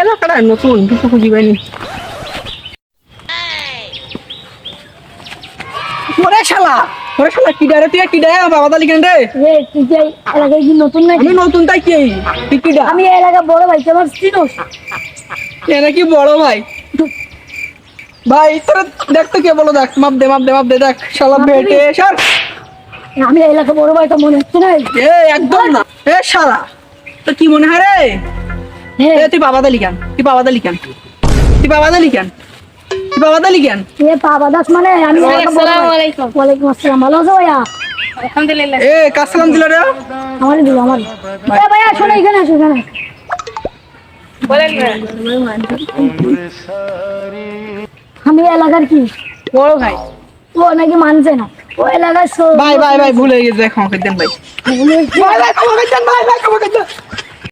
এলাকাটা নতুন কিছু খুঁজি পাইনি। ওরে শালা কিডারে তুই কিডা বাবা দালি কেন রে? তুই যে এলাকায় কি নতুন নাকি? আমি নতুন তাই কি তুই কিডা? আমি এই এলাকা বড় ভাই, তোমার চিনোস? এরা কি বড় ভাই? ভাই তোরা দেখ তো কে বলো, দেখ মাপ দে দেখ শালা মাপ বেটে দিবি? সর। আমি এই এলাকা বড় ভাই, তো মনে হচ্ছে না? এ একদম না। এ শালা তো কি মনে হয় রে? হ্যাঁ। এ তুই বাবা দালি কেন? তুই বাবা দালি কেন? তুই বাবা দালি কেন? তুই বাবা দালি কেন? এ বাবা দাস মানে আমি এলাকা বড় ভাই। আসসালামু আলাইকুম। ওয়ালাইকুম আসসালাম, ভালো আছো ভাইয়া? আলহামদুলিল্লাহ। এ কাসালাম দিল রে। আমার দিল আমার। এ ভাইয়া শোনো, এখানে আসো এখানে। বলেন না। আমি এলাকার কি বড় ভাই। ও নাকি মানছে না, ও এলাকার ভাই ভুলে গেছে, ক্ষমা করে দেন ভাই। ভাই ক্ষমা করে দেন, ভাই ক্ষমা করে দেন।